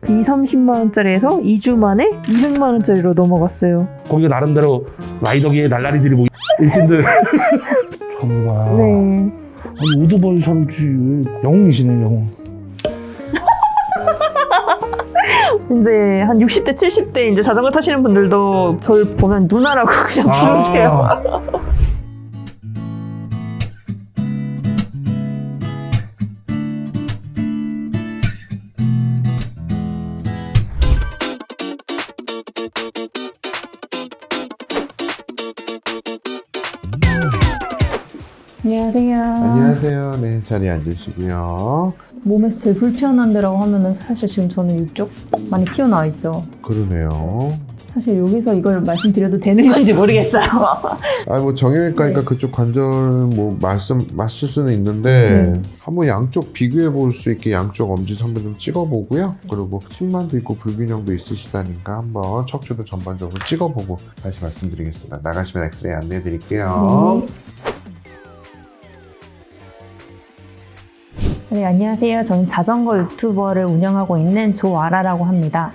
2, 30만 원짜리에서 2주 만에 200만 원짜리로 넘어갔어요. 거기가 나름대로 라이더계의 날라리들이 뭐 일진들 정말 네. 아니 오토바이 사는지 영웅이시네 영웅. 이제 한 60대, 70대 이제 자전거 타시는 분들도 저를 보면 누나라고 그냥 부르세요. 안녕하세요. 안녕하세요. 네, 자리에 앉으시고요. 몸에서 제일 불편한 데라고 하면은 사실 지금 저는 이쪽 많이 튀어나와 있죠. 그러네요. 사실 여기서 이걸 말씀드려도 되는 건지 모르겠어요. 뭐 정형외과니까 네. 그쪽 관절 뭐 마실 수는 있는데 한번 양쪽 비교해 볼 수 있게 양쪽 엄지 한번 좀 찍어보고요. 그리고 심만도 있고 불균형도 있으시다니까 한번 척추도 전반적으로 찍어보고 다시 말씀드리겠습니다. 나가시면 엑스레이 안내해 드릴게요. 네, 안녕하세요. 저는 자전거 유튜버를 운영하고 있는 조아라라고 합니다.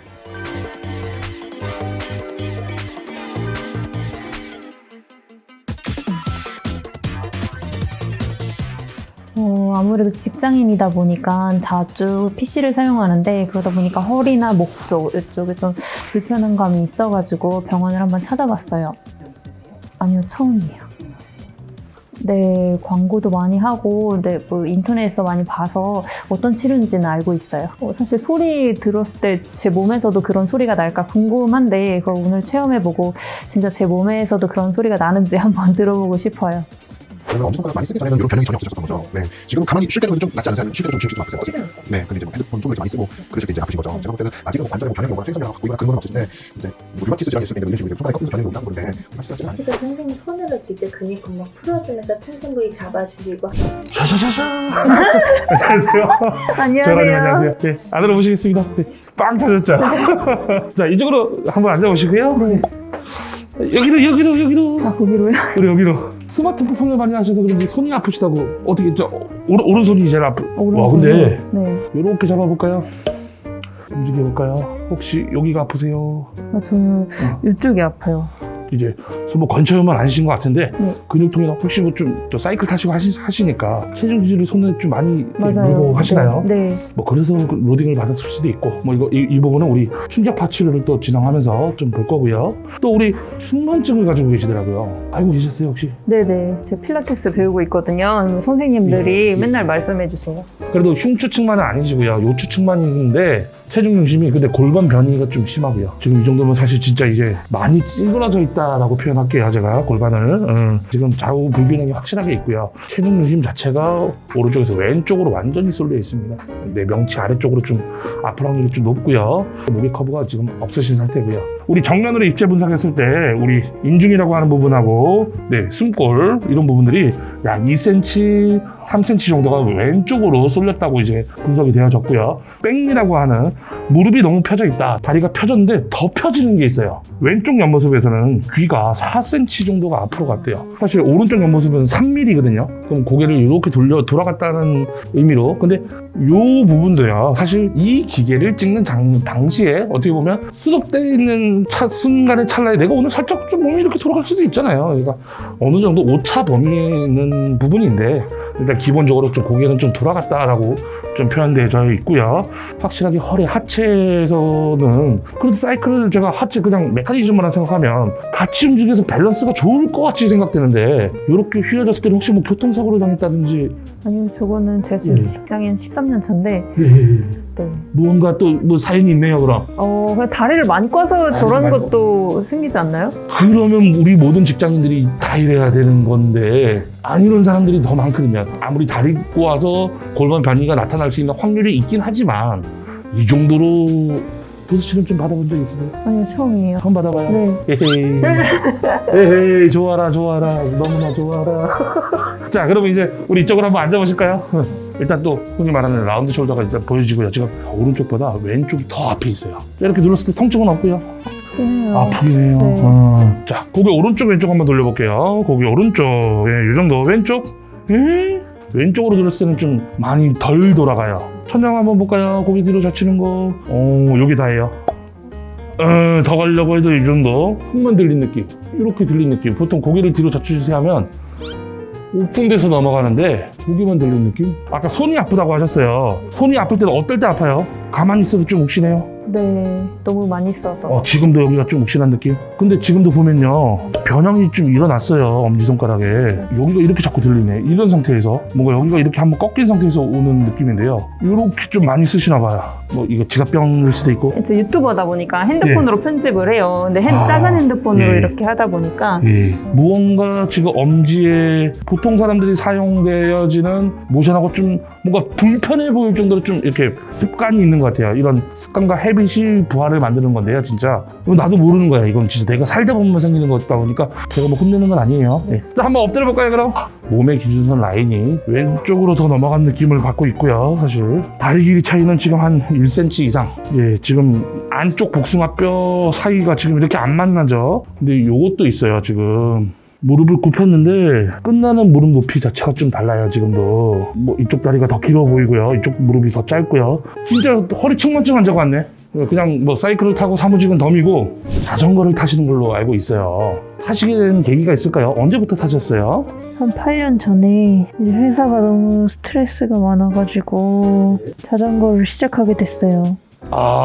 아무래도 직장인이다 보니까 자주 PC를 사용하는데 그러다 보니까 허리나 목 쪽 이쪽에 좀 불편한 감이 있어가지고 병원을 한번 찾아봤어요. 아니요, 처음이에요. 네, 광고도 많이 하고, 네, 뭐 인터넷에서 많이 봐서 어떤 치료인지는 알고 있어요. 사실 소리 들었을 때 제 몸에서도 그런 소리가 날까 궁금한데 그걸 오늘 체험해보고 진짜 제 몸에서도 그런 소리가 나는지 한번 들어보고 싶어요. 그러면 엄지손가락 많이 쓰기 전에는 이런 변형이 전혀 없으셨던 거죠. 네. 지금 가만히 쉴 때도 좀 낫지 않으세요? 쉴 때도 좀 지금 좀 아프세요? 네. 근데 이제 뭐 핸드폰 손을 많이 쓰고 그러실 때 이제 아프신 거죠. 제가 볼 때는 아직은 관절에 변형 경우가 생성이라고 갖고 있거나 그런 건 없으신데 이제 뭐 루마티스 질환이 있을 때 이런 식으로 손가락이 꺾여서 변형이 오긴 한 건데 하시지 않아요? 그러니까 선생님 손으로 직접 근육 근막 풀어주면서 통증 부위 잡아주시고 샤샤샤샤. 안녕하세요. 안녕하세요. 안녕하세요. 네, 안으로 모시겠습니다. 네, 빵 터졌죠. 자, 이쪽으로 한번 앉아보시고요. 네. 여기로. 아, 거기로요? 우리 여기로. 스마트폰을 많이 하셔서 그런지 손이 아프시다고. 어떻게 오른손이 제일 아프. 와, 근데 네. 이렇게 잡아볼까요? 움직여볼까요? 혹시 여기가 아프세요? 저는 이쪽이 아파요. 이제 뭐 건처염은 아니신 것 같은데 네. 근육통이나 혹시 뭐 좀 또 사이클 타시고 하시니까 체중 지지를 손에 좀 많이 맞아요. 물고 하시나요? 네. 뭐 그래서 로딩을 받았을 수도 있고 뭐 이 부분은 우리 충격 파츠를 또 진행하면서 좀 볼 거고요. 또 우리 승만증을 가지고 계시더라고요. 알고 계셨어요 혹시? 네네. 제가 필라테스 배우고 있거든요. 선생님들이 맨날 말씀해 주세요. 그래도 흉추측만은 아니시고요. 요추측만 있는데 체중 중심이 근데 골반 변이가 좀 심하고요. 지금 이 정도면 사실 진짜 이제 많이 찌그러져 있다라고 표현할게요. 제가 골반을 지금 좌우 불균형이 확실하게 있고요. 체중 중심 자체가 오른쪽에서 왼쪽으로 완전히 쏠려 있습니다. 내 명치 아래쪽으로 좀 앞으로 확률이 좀 높고요. 목의 커브가 지금 없으신 상태고요. 우리 정면으로 입체 분석했을 때 우리 인중이라고 하는 부분하고 숨골 이런 부분들이 약 2cm, 3cm 정도가 왼쪽으로 쏠렸다고 이제 분석이 되어졌고요. 백리라고 하는 무릎이 너무 펴져 있다. 다리가 펴졌는데 더 펴지는 게 있어요. 왼쪽 옆모습에서는 귀가 4cm 정도가 앞으로 갔대요. 사실 오른쪽 옆모습은 3mm거든요. 그럼 고개를 이렇게 돌아갔다는 의미로. 근데 이 부분도요. 사실 이 기계를 찍는 당시에 어떻게 보면 수독되어 있는 순간의 찰나에 내가 오늘 살짝 좀 몸이 이렇게 돌아갈 수도 있잖아요. 그러니까 어느 정도 오차 범위에 있는 부분인데 일단 기본적으로 좀 고개는 좀 돌아갔다라고 좀 표현되어 있고요. 확실하게 허리 하체에서는 그래도 사이클을 제가 하체 그냥 메커니즘만 생각하면 같이 움직여서 밸런스가 좋을 것 같이 생각되는데 이렇게 휘어졌을 때는 혹시 뭐 교통사고를 당했다든지 아니요, 저거는 제가 지금 직장인 13년 차인데 네. 무언가 또 뭐 사연이 있네요. 그럼 그냥 다리를 많이 꽈서 저런 것도 생기지 않나요? 그러면 우리 모든 직장인들이 다 이래야 되는 건데 안 이런 사람들이 더 많거든요. 아무리 다리 꼬아서 골반 변이가 나타날 수 있는 확률이 있긴 하지만 이 정도로 보수 체험 좀 받아본 적 있으세요? 아니요, 처음이에요. 처음 받아봐요? 네. 에헤이 에헤이 좋아라 너무나 좋아라. 자, 그러면 이제 우리 이쪽으로 한번 앉아보실까요? 일단 또 흔히 말하는 라운드 숄더가 일단 보여지고요. 지금 오른쪽보다 왼쪽이 더 앞에 있어요. 이렇게 눌렀을 때 통증은 없고요. 아프긴 해요. 네. 자, 고개 오른쪽 왼쪽 한번 돌려볼게요. 고개 오른쪽, 이 정도 왼쪽. 왼쪽으로 돌렸을 때는 좀 많이 덜 돌아가요. 천장 한번 볼까요? 고개 뒤로 젖히는 거. 여기 다예요. 더 가려고 해도 이 정도. 흙만 들린 느낌. 이렇게 들린 느낌. 보통 고개를 뒤로 젖혀주세요 하면 오픈돼서 넘어가는데 고개만 들린 느낌? 아까 손이 아프다고 하셨어요. 손이 아플 때는 어떨 때 아파요? 가만히 있어도 좀 욱신해요? 네, 너무 많이 써서. 지금도 여기가 좀 욱신한 느낌? 근데 지금도 보면요, 변형이 좀 일어났어요. 엄지손가락에. 여기가 이렇게 자꾸 들리네. 이런 상태에서 뭔가 여기가 이렇게 한번 꺾인 상태에서 오는 느낌인데요. 이렇게 좀 많이 쓰시나 봐요. 뭐 이거 지갑병일 수도 있고. 저 유튜버다 보니까 핸드폰으로 편집을 해요. 근데 작은 핸드폰으로 예. 이렇게 하다 보니까 예. 무언가 지금 엄지에 보통 사람들이 사용되어지는 모션하고 좀 뭔가 불편해 보일 정도로 좀 이렇게 습관이 있는 것 같아요. 이런 습관과 헤빗이 부활을 만드는 건데요, 진짜. 이거 나도 모르는 거야. 이건 진짜 내가 살다 보면 생기는 거다 보니까 제가 뭐 혼내는 건 아니에요. 예. 자, 한번 엎드려 볼까요, 그럼? 몸의 기준선 라인이 왼쪽으로 더 넘어간 느낌을 받고 있고요, 사실. 다리 길이 차이는 지금 한 1cm 이상. 예, 지금 안쪽 복숭아뼈 사이가 지금 이렇게 안 만나죠. 근데 요것도 있어요, 지금. 무릎을 굽혔는데 끝나는 무릎 높이 자체가 좀 달라요. 지금도 뭐 이쪽 다리가 더 길어 보이고요, 이쪽 무릎이 더 짧고요. 진짜 허리 측만증 환자가 왔네. 그냥 뭐 사이클을 타고 사무직은 덤이고 자전거를 타시는 걸로 알고 있어요. 타시게 된 계기가 있을까요? 언제부터 타셨어요? 한 8년 전에 이제 회사가 너무 스트레스가 많아가지고 자전거를 시작하게 됐어요.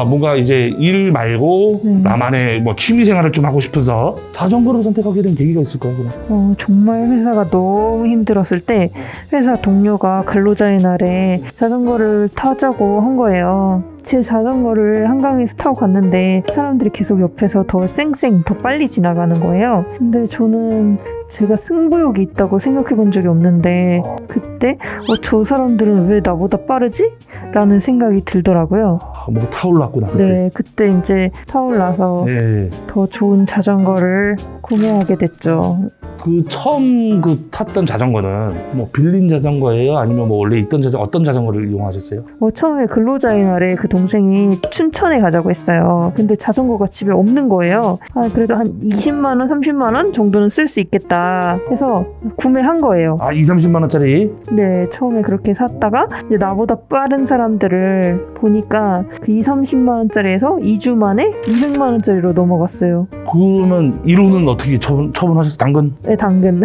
뭔가 이제 일 말고 나만의 뭐 취미 생활을 좀 하고 싶어서 자전거를 선택하게 된 계기가 있을까요? 그럼? 정말 회사가 너무 힘들었을 때 회사 동료가 근로자의 날에 자전거를 타자고 한 거예요. 제 자전거를 한강에서 타고 갔는데 사람들이 계속 옆에서 더 쌩쌩 더 빨리 지나가는 거예요. 근데 저는 제가 승부욕이 있다고 생각해 본 적이 없는데 그때 저 사람들은 왜 나보다 빠르지? 라는 생각이 들더라고요. 뭔가 타올랐구나 그때. 네, 그때 이제 타올라서 네. 더 좋은 자전거를 구매하게 됐죠. 그 처음 탔던 자전거는 뭐 빌린 자전거예요? 아니면 뭐 원래 있던 어떤 자전거를 이용하셨어요? 처음에 근로자의 날에 그 동생이 춘천에 가자고 했어요. 근데 자전거가 집에 없는 거예요. 그래도 한 20만 원, 30만 원 정도는 쓸 수 있겠다 해서 구매한 거예요. 20-30만 원짜리? 네, 처음에 그렇게 샀다가 이제 나보다 빠른 사람들을 보니까 그 20-30만 원짜리에서 2주 만에 200만 원짜리로 넘어갔어요. 그러면 1호는 어떻게 처분하셨어요? 당근? 네, 당근.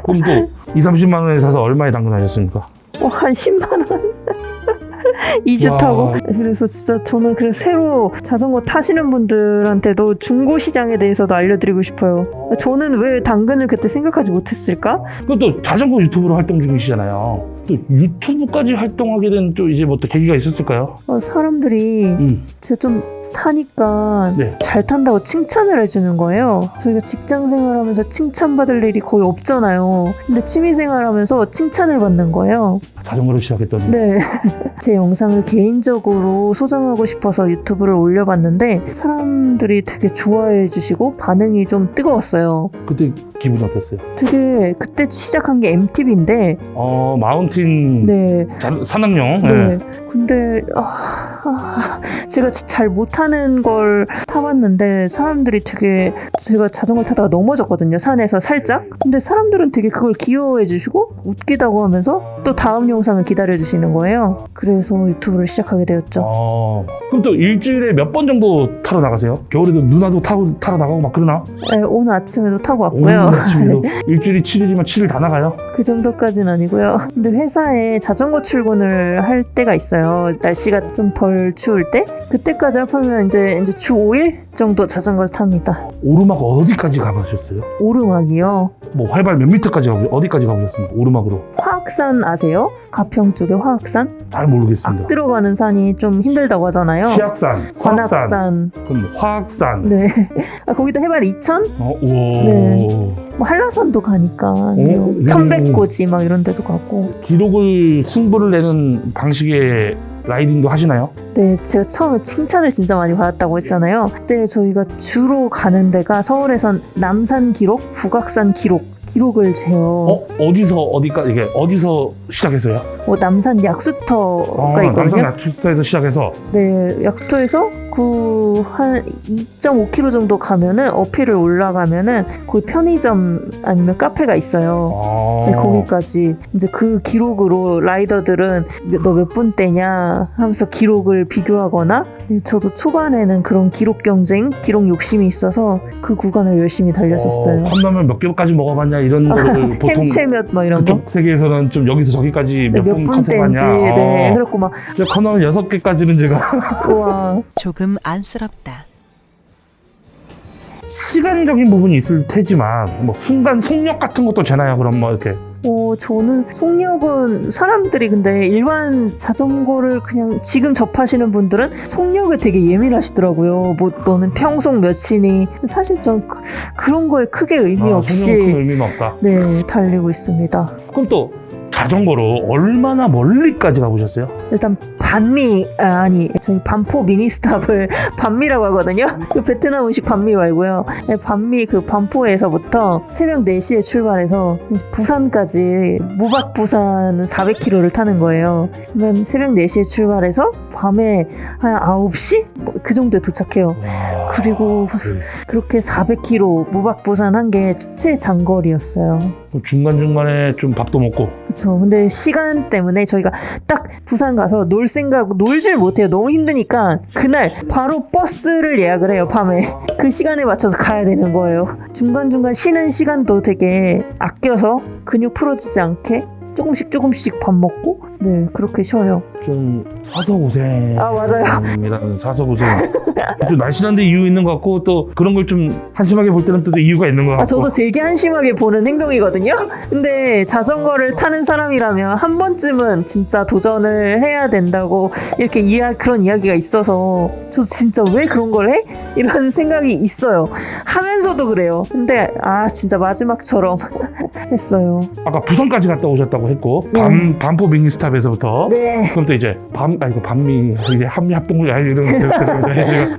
그럼 또 20-30만 원에 사서 얼마에 당근하셨습니까? 한 10만 원? 2주 와. 타고. 그래서 진짜 저는 새로 자전거 타시는 분들한테도 중고 시장에 대해서도 알려드리고 싶어요. 저는 왜 당근을 그때 생각하지 못했을까? 그것도 자전거 유튜브로 활동 중이시잖아요. 또 유튜브까지 활동하게 된 또 이제 뭐 또 계기가 있었을까요? 사람들이 진짜 좀 타니까 네. 잘 탄다고 칭찬을 해주는 거예요. 저희가 직장 생활하면서 칭찬받을 일이 거의 없잖아요. 근데 취미 생활하면서 칭찬을 받는 거예요. 자전거를 시작했더니. 네. 제 영상을 개인적으로 소장하고 싶어서 유튜브를 올려봤는데 사람들이 되게 좋아해 주시고 반응이 좀 뜨거웠어요. 그때 기분이 어땠어요? 되게 그때 시작한 게 MTB인데 마운틴 네. 산악용. 네. 근데 제가 잘 못하는 걸 타봤는데 사람들이 되게 제가 자전거 타다가 넘어졌거든요. 산에서 살짝. 근데 사람들은 되게 그걸 귀여워해 주시고 웃기다고 하면서 또 다음 영상을 기다려 주시는 거예요. 그래서 유튜브를 시작하게 되었죠. 그럼 또 일주일에 몇 번 정도 타러 나가세요? 겨울에도 누나도 타러 나가고 막 그러나? 네, 오늘 아침에도 타고 왔고요. 오늘 아침에도 일주일이 7일이면 7일 다 나가요? 그 정도까지는 아니고요. 근데 회사에 자전거 출근을 할 때가 있어요. 날씨가 좀 덜 추울 때? 그때까지 합하면 이제 주 5일 정도 자전거를 탑니다. 오르막 어디까지 가보셨어요? 오르막이요. 뭐 해발 몇 미터까지 어디까지 가보셨습니까? 오르막으로? 화학산 아세요? 가평 쪽에 화학산? 잘 모르겠습니다. 악 들어가는 산이 좀 힘들다고 하잖아요. 희악산, 설악산, 관악산. 그럼 화학산. 네. 거기다 해발 2,000? 우와. 네. 뭐 한라산도 가니까 네. 천백고지 막 이런 데도 가고. 기록을 승부를 내는 방식의 라이딩도 하시나요? 네, 제가 처음에 칭찬을 진짜 많이 받았다고 했잖아요. 그때 저희가 주로 가는 데가 서울에선 남산 기록, 북악산 기록 기록을 재요. 어디서 어디까지 이게 어디서 시작했어요? 남산 약수터가 남산 있거든요. 약수터에서 시작해서 네, 약수터에서 그 한 2.5km 정도 가면은 어필을 올라가면은 거기 편의점 아니면 카페가 있어요. 네, 거기까지 이제 그 기록으로 라이더들은 너 몇 분대냐 하면서 기록을 비교하거나, 네, 저도 초반에는 그런 기록 경쟁, 기록 욕심이 있어서 그 구간을 열심히 달렸었어요. 컵라면 몇 개까지 먹어봤냐 이런 거를 보통 햄체몇 뭐 이런 거. 그쪽 세계에서는 좀 여기서 저기까지 네, 몇 몇 분 분대인지, 컨셉하냐. 네, 그렇고 막 컵라면 6개까지는 제가 우와. 조금 안쓰럽다. 시간적인 부분이 있을 테지만 뭐 순간 속력 같은 것도 재나요? 그럼 뭐 이렇게 저는 속력은 사람들이 근데 일반 자전거를 그냥 지금 접하시는 분들은 속력에 되게 예민하시더라고요. 뭐 너는 평속 몇이니, 사실 전 그런 거에 크게 의미 속력은 큰 없이 의미는 없다. 네, 달리고 있습니다. 그럼 또 자전거로 얼마나 멀리까지 가보셨어요? 일단 저희 반포 미니스탑을 반미라고 하거든요. 그 베트남 음식 반미 말고요. 네, 반미 그 반포에서부터 새벽 4시에 출발해서 부산까지 무박 부산 400km를 타는 거예요. 그러면 새벽 4시에 출발해서 밤에 한 9시? 그 정도에 도착해요. 와, 그리고 그렇게 400km 무박 부산 한 게 최장거리였어요. 중간중간에 좀 밥도 먹고. 그쵸. 근데 시간 때문에 저희가 딱 부산 가서 놀질 못해요. 너무 힘드니까 그날 바로 버스를 예약을 해요. 밤에. 그 시간에 맞춰서 가야 되는 거예요. 중간중간 쉬는 시간도 되게 아껴서 근육 풀어지지 않게 조금씩 밥 먹고, 네, 그렇게 쉬어요. 좀 사서고생. 맞아요. 이라는 사서고생. 좀 날씬한데 이유 있는 것 같고, 또 그런 걸 좀 한심하게 볼 때는 또 이유가 있는 것 같고. 저도 되게 한심하게 보는 행동이거든요. 근데 자전거를 타는 사람이라면 한 번쯤은 진짜 도전을 해야 된다고 이렇게 그런 이야기가 있어서 저 진짜 왜 그런 걸 해? 이런 생각이 있어요. 하면서도 그래요. 근데 진짜 마지막처럼 했어요. 아까 부산까지 갔다 오셨다고 했고, 네. 반포 미니스탑에서부터. 네. 그럼 또 이제 반미 이제 한미 합동물 이런 거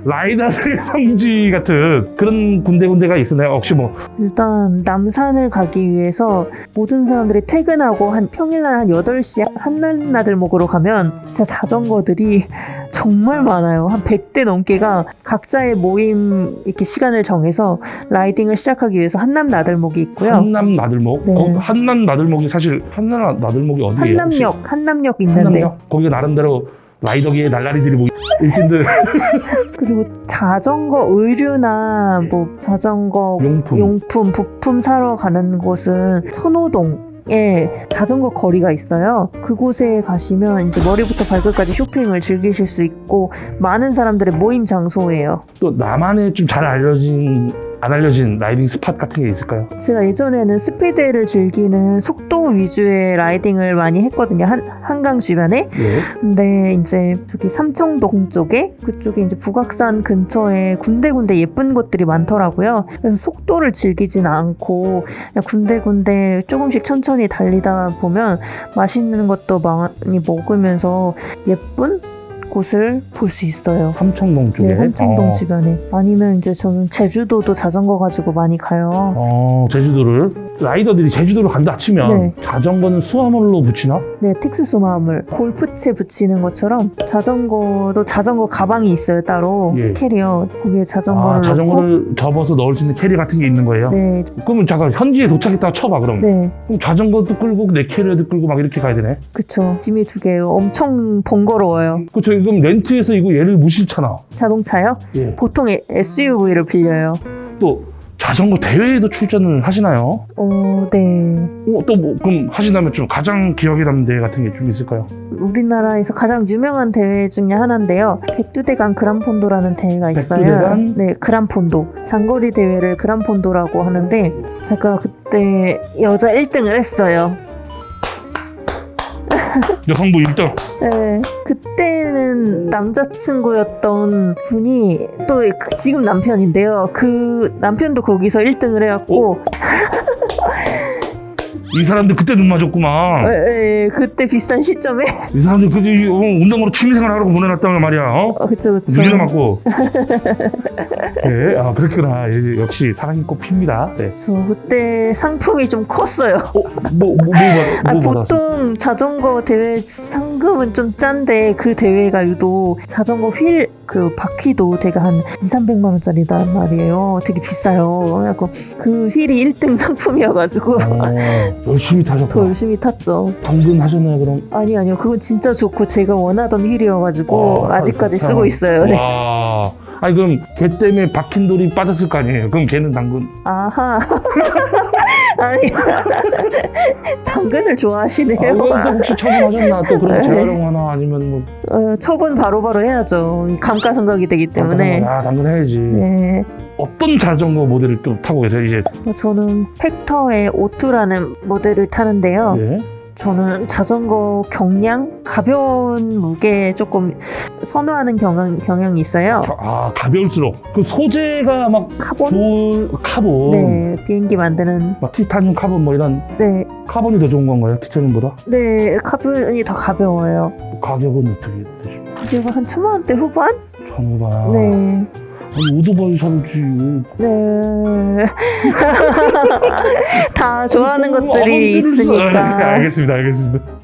라이더들의 성지 같은 그런 군데가 있으나요? 혹시 뭐 일단 남산을 가기 위해서 모든 사람들이 퇴근하고 평일날 한 8시에 한남나들목으로 가면 진짜 자전거들이 정말 많아요. 한 100대 넘게가 각자의 모임 이렇게 시간을 정해서 라이딩을 시작하기 위해서 한남나들목이 있고요. 한남나들목? 네. 한남나들목이 사실 한남나들목이 어디예요? 한남역 있는데. 한남역? 거기가 나름대로 라이더계의 날라리들이 뭐 일진들 그리고 자전거 의류나 뭐 자전거 용품, 부품 사러 가는 곳은 천호동에 자전거 거리가 있어요. 그곳에 가시면 이제 머리부터 발끝까지 쇼핑을 즐기실 수 있고 많은 사람들의 모임 장소예요. 또 나만의 좀 잘 안 알려진 라이딩 스팟 같은 게 있을까요? 제가 예전에는 스피드를 즐기는 속도 위주의 라이딩을 많이 했거든요. 한강 주변에. 예. 근데 이제 저기 삼청동 쪽에 그쪽에 이제 북악산 근처에 군데군데 예쁜 곳들이 많더라고요. 그래서 속도를 즐기진 않고 그냥 군데군데 조금씩 천천히 달리다 보면 맛있는 것도 많이 먹으면서 예쁜 곳을 볼 수 있어요. 삼청동 쪽에? 네, 삼청동 주변에. 아니면 이제 저는 제주도도 자전거 가지고 많이 가요. 제주도를 라이더들이 제주도를 간다 치면 네. 자전거는 수화물로 붙이나? 네, 텍스소마물 골프채 붙이는 것처럼 자전거도 자전거 가방이 있어요. 따로 예. 캐리어. 거기에 자전거를 자전거를 접어서 넣을 수 있는 캐리 같은 게 있는 거예요? 넣고. 네, 그러면 잠깐 현지에 도착했다가 쳐봐 그럼. 네, 그럼 자전거도 끌고 내 캐리어도 끌고 막 이렇게 가야 되네. 그쵸. 짐이 2개예요. 엄청 번거로워요. 그 저희 그럼 렌트해서 이거 얘를 못 실잖아. 자동차요? 예. 보통 SUV를 빌려요. 또 자전거 대회에도 출전을 하시나요? 네. 또 뭐 그럼 하신다면 좀 가장 기억에 남는 대회 같은 게 좀 있을까요? 우리나라에서 가장 유명한 대회 중에 하나인데요. 백두대간 그란폰도라는 대회가 있어요. 백두대간? 네, 그란폰도. 장거리 대회를 그란폰도라고 하는데 제가 그때 여자 1등을 했어요. 여성부 1등. 네, 그때는 남자친구였던 분이 또 지금 남편인데요. 그 남편도 거기서 1등을 해갖고 이 사람들 그때 눈 맞았구만. 그때 비슷한 시점에 이 사람들 운동으로 취미생활 하라고 보내놨다는 말이야. 그쵸. 눈이나 맞고. 네, 아 그렇구나. 이제 역시 사랑이 꽃핍니다. 네. 저 그때 상품이 좀 컸어요. 뭐 보통 자전거 대회 상금은 좀 짠데 그 대회가 유독 자전거 휠 그 바퀴도 되게 한 2,300만 원짜리단 말이에요. 되게 비싸요. 그래갖고 그 휠이 1등 상품이어가지고 열심히 더 타셨구나. 열심히 탔죠. 당근 하셨나요 그럼? 아니요. 그건 진짜 좋고 제가 원하던 휠이어가지고 아직까지 좋다. 쓰고 있어요. 네. 와. 아니 그럼 걔 때문에 박힌 돌이 빠졌을 거 아니에요? 그럼 걔는 당근. 아하. 아니 당근을 좋아하시네요. 또 혹시 처분하셨나? 또 그런 재활용하나 아니면 뭐 처분 바로바로 해야죠. 감가상각이 되기 때문에. 당근 해야지. 네. 어떤 자전거 모델을 또 타고 계세요 이제? 저는 팩터의 O2라는 모델을 타는데요. 예. 저는 자전거 경량, 가벼운 무게 조금 선호하는 경향이 있어요. 아 가벼울수록 그 소재가 막 카본? 좋은 카본. 네, 비행기 만드는. 막 티타늄 카본 뭐 이런 네, 카본이 더 좋은 건가요? 티타늄보다? 네, 카본이 더 가벼워요. 가격은 어떻게 되죠? 가격은 한 1,000만 원대 후반? 천오백. 네, 아니 오토바이 사지. 네. 다 좋아하는 것들이 있으니까. 알겠습니다.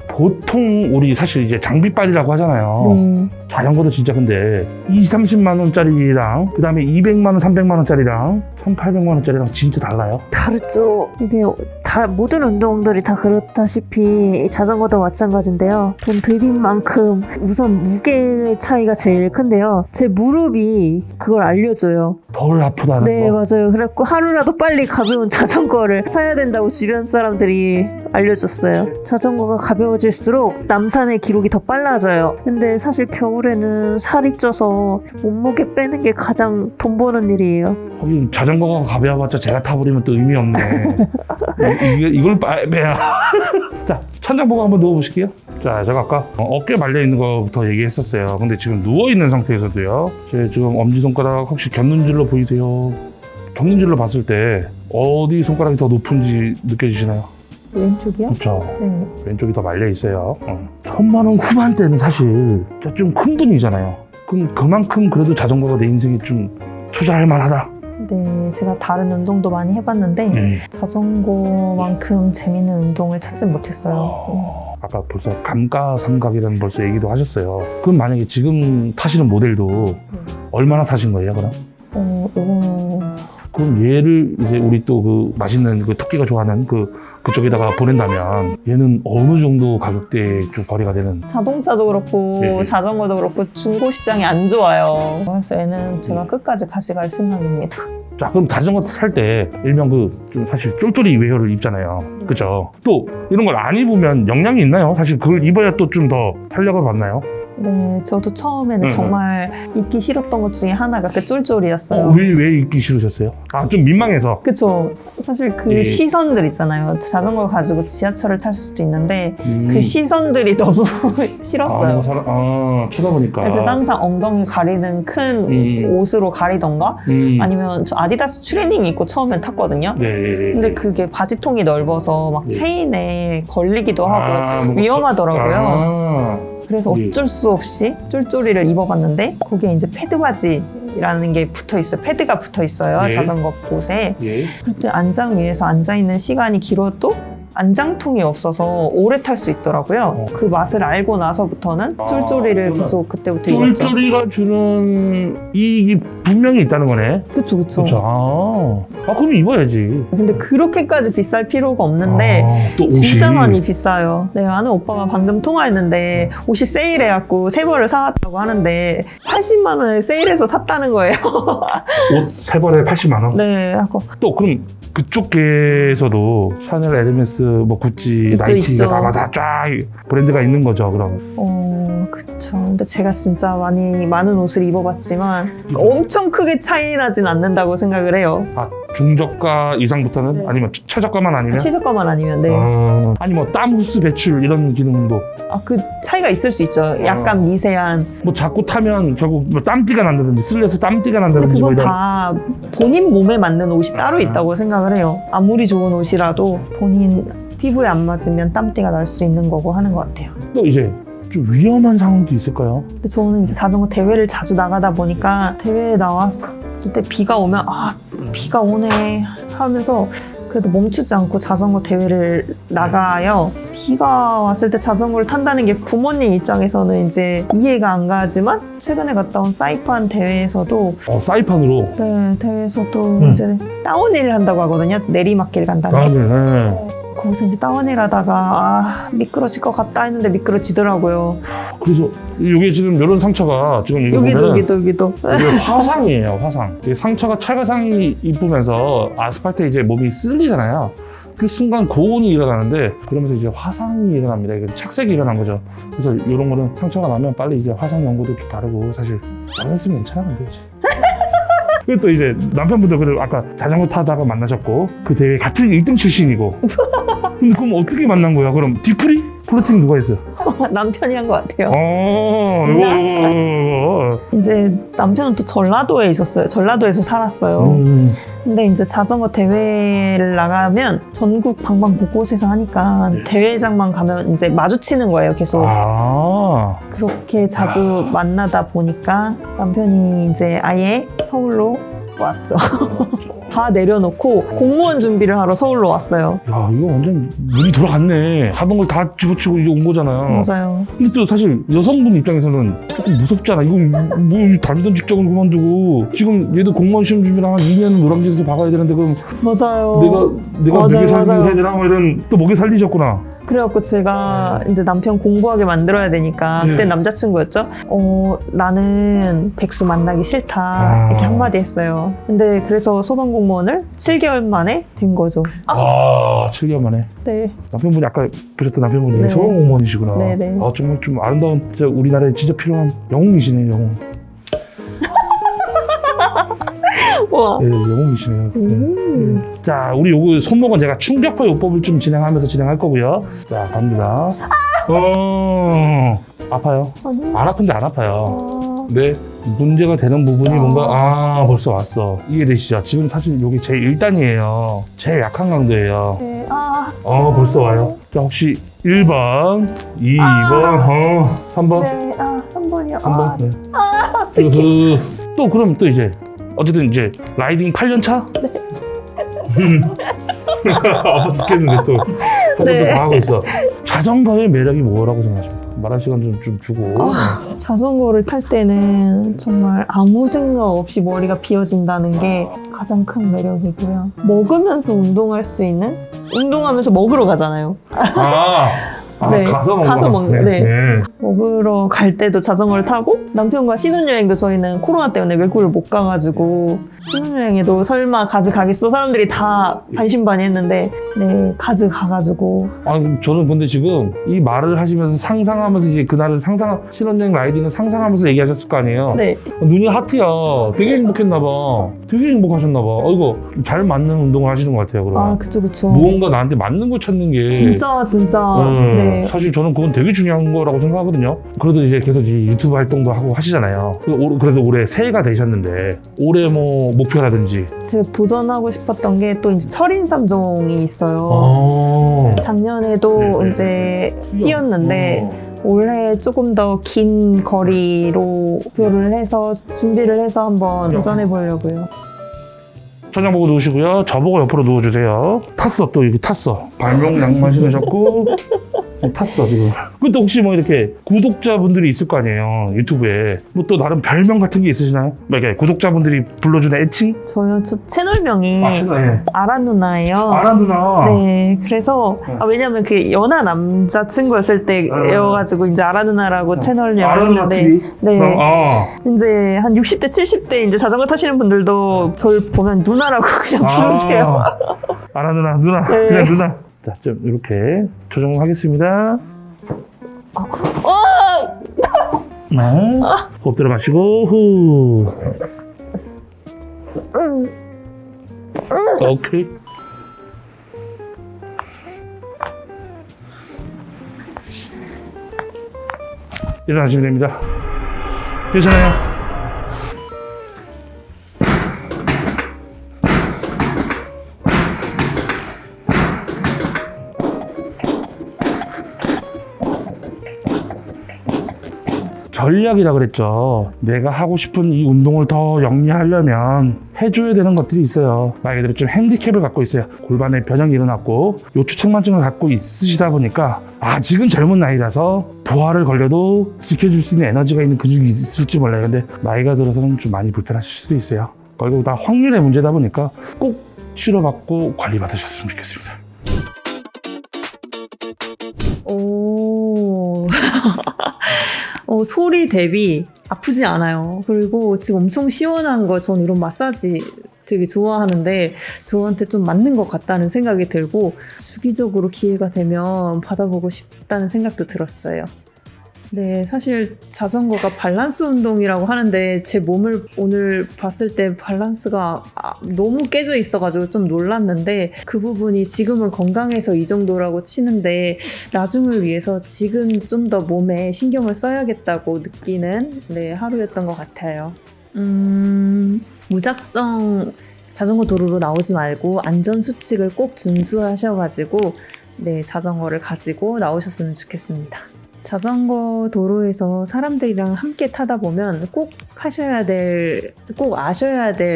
보통 우리 사실 이제 장비빨이라고 하잖아요. 네. 자전거도 진짜 근데 20-30만 원짜리랑 그 다음에 200만 원, 300만 원짜리랑 1,800만 원짜리랑 진짜 달라요. 다르죠. 이게 다 모든 운동들이 다 그렇다시피 자전거도 마찬가지인데요. 돈 들인 만큼 우선 무게 차이가 제일 큰데요. 제 무릎이 그걸 알려줘요. 덜 아프다는 네, 거. 맞아요. 그래갖고 하루라도 빨리 가벼운 자전거를 사야 된다고 주변 사람들이 알려줬어요. 자전거가 가벼워질수록 남산의 기록이 더 빨라져요. 근데 사실 겨울에는 살이 쪄서 몸무게 빼는 게 가장 돈 버는 일이에요. 하긴 자전거가 가벼워봤자 제가 타버리면 또 의미 없네. 이걸 빼야. 자, 천장 보고 한번 누워보실게요. 자, 제가 아까 어깨 말려있는 거부터 얘기했었어요. 근데 지금 누워있는 상태에서도요. 제 지금 엄지손가락 혹시 곁눈질로 보이세요? 곁눈질로 봤을 때 어디 손가락이 더 높은지 느껴지시나요? 왼쪽이요? 그렇죠. 네. 왼쪽이 더 말려있어요. 1,000만 원 후반대는 사실 좀 큰 돈이잖아요. 그만큼 그래도 자전거가 내 인생에 좀 투자할 만하다. 네, 제가 다른 운동도 많이 해봤는데 네. 자전거만큼 재밌는 운동을 찾진 못했어요. 아까 벌써 감가상각이라는 벌써 얘기도 하셨어요. 그럼 만약에 지금 타시는 모델도 얼마나 타신 거예요, 그럼? 이거 그럼 얘를 이제 우리 또 그 맛있는 그 토끼가 좋아하는 그쪽에다가 보낸다면 얘는 어느 정도 가격대에 좀 거리가 되는? 자동차도 그렇고 네. 자전거도 그렇고 중고 시장이 안 좋아요. 그래서 얘는 제가 끝까지 가져갈 생각입니다. 자, 그럼 자전거 탈 때 일명 좀 사실 쫄쫄이 웨어를 입잖아요. 그죠? 또 이런 걸 안 입으면 영향이 있나요? 사실 그걸 입어야 또 좀 더 탄력을 받나요? 네, 저도 처음에는 정말 입기 싫었던 것 중에 하나가 그 쫄쫄이였어요. 왜 입기 싫으셨어요? 아, 좀 민망해서. 그쵸. 사실 그 예. 시선들 있잖아요. 자전거를 가지고 지하철을 탈 수도 있는데 그 시선들이 너무 싫었어요. 쳐다보니까. 그래서 항상 엉덩이 가리는 큰 옷으로 가리던가 아니면 저 아디다스 트레이닝 입고 처음엔 탔거든요. 네. 근데 그게 바지통이 넓어서 막 예. 체인에 걸리기도 하고 뭔가 위험하더라고요. 그래서 예. 어쩔 수 없이 쫄쫄이를 입어봤는데 거기에 이제 패드 바지라는 게 붙어 있어요. 패드가 붙어 있어요. 예. 자전거 곳에. 예. 그때 안장 위에서 앉아있는 시간이 길어도 안장통이 없어서 오래 탈 수 있더라고요. 그 맛을 알고 나서부터는 쫄쫄이를 그러면 계속 그때부터 입었죠. 쫄쫄이가 주는 이익이 분명히 있다는 거네. 그쵸. 그렇죠. 그럼 입어야지. 근데 그렇게까지 비쌀 필요가 없는데 또 옷이. 진짜 많이 비싸요. 내가 아는 오빠가 방금 통화했는데 옷이 세일해갖고 세 벌을 사왔다고 하는데 80만 원에 세일해서 샀다는 거예요. 옷 세 벌에 80만 원. 네, 하고 또 그럼 그쪽에서도 샤넬, 에르메스, 뭐 구찌, 있죠, 나이키가 있죠. 다 쫙 브랜드가 있는 거죠. 그럼. 그쵸. 근데 제가 진짜 많은 옷을 입어봤지만 엄청 크게 차이 나진 않는다고 생각을 해요. 중저가 이상부터는? 네. 아니면 최저가만 아니면? 최저가만 아니면 네. 아니 뭐 땀 흡수 배출 이런 기능도 그 차이가 있을 수 있죠. 약간 미세한. 뭐 자꾸 타면 결국 뭐 땀띠가 난다든지 쓸려서 땀띠가 근데 난다든지 뭐 그건 이런. 다 본인 몸에 맞는 옷이 따로 있다고 생각을 해요. 아무리 좋은 옷이라도 본인 피부에 안 맞으면 땀띠가 날 수 있는 거고 하는 것 같아요. 또 이제 좀 위험한 상황도 있을까요? 근데 저는 이제 자전거 대회를 자주 나가다 보니까 대회에 나왔을 있을 때 비가 오면 비가 오네 하면서 그래도 멈추지 않고 자전거 대회를 나가요. 비가 왔을 때 자전거를 탄다는 게 부모님 입장에서는 이제 이해가 안 가지만 최근에 갔다 온 사이판 대회에서도 사이판으로. 대회에서도 이제 다운힐을 한다고 하거든요. 내리막길 간다는. 네. 거기서 이제 다운힐 하다가 미끄러질 것 같다 했는데 미끄러지더라고요. 그래서 이게 지금 이런 상처가 지금 이거 보면은 여기도. 이게 화상이에요, 화상. 이 상처가 찰과상이 입으면서 아스팔트에 이제 몸이 쓸리잖아요. 그 순간 고온이 일어나는데 그러면서 이제 화상이 일어납니다. 이게 착색이 일어난 거죠. 그래서 이런 거는 상처가 나면 빨리 이제 화상 연고도 좀 바르고 사실 안 했으면 괜찮은데 이제. 그리고 또 이제 남편분도 그래도 아까 자전거 타다가 만나셨고 그 대회 같은 1등 출신이고 근데 그럼 어떻게 만난 거야? 그럼 뒤풀이? 플로팅 누가 했어요? 남편이 한 것 같아요. 이거. 이제 남편은 또 전라도에 있었어요. 전라도에서 살았어요. 근데 이제 자전거 대회를 나가면 전국 방방 곳곳에서 하니까 대회장만 가면 이제 마주치는 거예요, 계속. 그렇게 자주 만나다 보니까 남편이 이제 아예 서울로 왔죠. 다 내려놓고 공무원 준비를 하러 서울로 왔어요. 야, 이거 완전 눈이 돌아갔네. 하던 걸 다 집어치고 이제 온 거잖아요. 맞아요. 근데 또 사실 여성분 입장에서는 조금 무섭잖아. 이거 뭐 다니던 직장을 그만두고 지금 얘도 공무원 시험 준비를 한 2년 노량진에서 박아야 되는데 그럼 맞아요. 내가 맞아요, 목에 살리고 맞아요. 해야 되나? 뭐 이런 또 목에 살리셨구나. 그래갖고 제가 이제 남편 공부하게 만들어야 되니까 그때 남자친구였죠. 나는 백수 만나기 싫다 이렇게 한마디 했어요. 근데 그래서 소방공무원을 7개월 만에 된 거죠. 7개월 만에. 네. 남편분이 아까 보셨던 남편분이 네. 소방공무원이시구나. 네네. 정말 좀 아름다운 진짜 우리나라에 진짜 필요한 영웅이시네요, 영웅. 와. 네, 영웅이시네요. 네. 자, 우리 요거 손목은 제가 충격파 요법을 좀 진행하면서 진행할 거고요. 자, 갑니다. 아파요. 아니. 안 아픈데 안 아파요. 네, 문제가 되는 부분이 뭔가 벌써 왔어. 이해되시죠? 지금 사실 여기 제 1단이에요. 제일 약한 강도예요. 네. 벌써 와요. 자, 혹시 1번, 2번, 3번? 네. 3번이요. 3번? 네. 또 그럼 또 이제 어쨌든 이제 라이딩 8년 차? 네. 아파 죽겠는데 또 네. 다 하고 있어. 자전거의 매력이 뭐라고 생각하십니까? 말할 시간 좀 주고. 자전거를 탈 때는 정말 아무 생각 없이 머리가 비어진다는 게 가장 큰 매력이고요. 먹으면서 운동할 수 있는? 운동하면서 먹으러 가잖아요. 네, 가서 먹는. 네. 먹으러 갈 때도 자전거를 타고 남편과 신혼여행도 저희는 코로나 때문에 외국을 못 가가지고 신혼여행에도 설마 가져가겠어? 사람들이 다 반신반의했는데 네, 가져가가지고. 저는 근데 지금 이 말을 하시면서 상상하면서 이제 그날은 신혼여행 라이딩을 상상하면서 얘기하셨을 거 아니에요? 네. 눈이 하트야. 되게 행복했나 봐. 되게 행복하셨나 봐. 이거 잘 맞는 운동을 하시는 것 같아요, 그럼. 그쵸. 무언가 나한테 맞는 걸 찾는 게 진짜. 네. 사실 저는 그건 되게 중요한 거라고 생각하거든요. 그래도 이제 계속 이 유튜브 활동도 하고 하시잖아요. 그래도 올해 새해가 되셨는데 올해 뭐 목표라든지 제가 도전하고 싶었던 게 또 이제 철인3종이 있어요. 작년에도 네. 이제 뛰었는데 올해 조금 더 긴 거리로 목표를 해서 준비를 해서 한번 도전해 보려고요. 천장 보고 누우시고요. 저보고 옆으로 누워주세요. 탔어. 또 여기 탔어. 발목 양말 신으셨고 탔어 지금. 근데 혹시 뭐 이렇게 구독자분들이 있을 거 아니에요, 유튜브에. 뭐 또 나름 별명 같은 게 있으시나요? 뭐 이렇게 구독자분들이 불러주는 애칭? 저요, 저 채널명이 네. 아라 누나예요. 아라 누나. 네, 그래서 왜냐면 그 연하 남자친구였을 때여가지고 이제 아라 누나라고 채널명을 아라 누나 했는데, TV? 네, 이제 한 60대, 70대 이제 자전거 타시는 분들도 저를 보면 누나라고 그냥 부르세요. 아라 누나, 네. 그냥 누나. 자, 좀 이렇게 조정하겠습니다. 호흡 들어 마시고 후. 오케이. 일어나시면 됩니다. 괜찮아요. 전략이라 그랬죠. 내가 하고 싶은 이 운동을 더 영리하려면 해줘야 되는 것들이 있어요. 말 그대로 좀 핸디캡을 갖고 있어요. 골반에 변형이 일어났고 요추측만증을 갖고 있으시다 보니까 아직은 젊은 나이라서 부하를 걸려도 지켜줄 수 있는 에너지가 있는 근육이 있을지 몰라요. 근데 나이가 들어서는 좀 많이 불편하실 수도 있어요. 그리고 다 확률의 문제다 보니까 꼭 치료받고 관리받으셨으면 좋겠습니다. 오. 소리 대비 아프지 않아요. 그리고 지금 엄청 시원한 거, 전 이런 마사지 되게 좋아하는데 저한테 좀 맞는 것 같다는 생각이 들고 주기적으로 기회가 되면 받아보고 싶다는 생각도 들었어요. 네, 사실 자전거가 밸런스 운동이라고 하는데 제 몸을 오늘 봤을 때 밸런스가 너무 깨져 있어가지고 좀 놀랐는데 그 부분이 지금은 건강해서 이 정도라고 치는데 나중을 위해서 지금 좀 더 몸에 신경을 써야겠다고 느끼는 하루였던 것 같아요. 무작정 자전거 도로로 나오지 말고 안전수칙을 꼭 준수하셔가지고 자전거를 가지고 나오셨으면 좋겠습니다. 자전거 도로에서 사람들이랑 함께 타다 보면 꼭 아셔야 될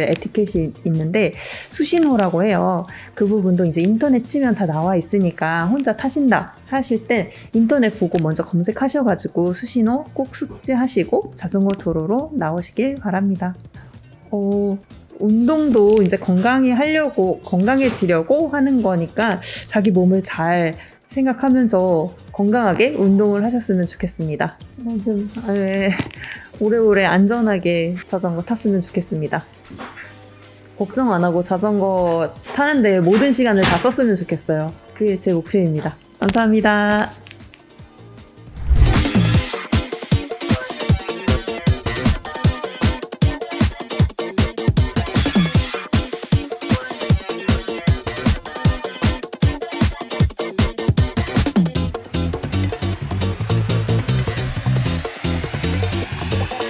에티켓이 있는데 수신호라고 해요. 그 부분도 이제 인터넷 치면 다 나와 있으니까 혼자 타신다 하실 때 인터넷 보고 먼저 검색하셔가지고 수신호 꼭 숙지하시고 자전거 도로로 나오시길 바랍니다. 운동도 이제 건강해지려고 하는 거니까 자기 몸을 잘 생각하면서 건강하게 운동을 하셨으면 좋겠습니다. 오래오래 안전하게 자전거 탔으면 좋겠습니다. 걱정 안 하고 자전거 타는데 모든 시간을 다 썼으면 좋겠어요. 그게 제 목표입니다. 감사합니다.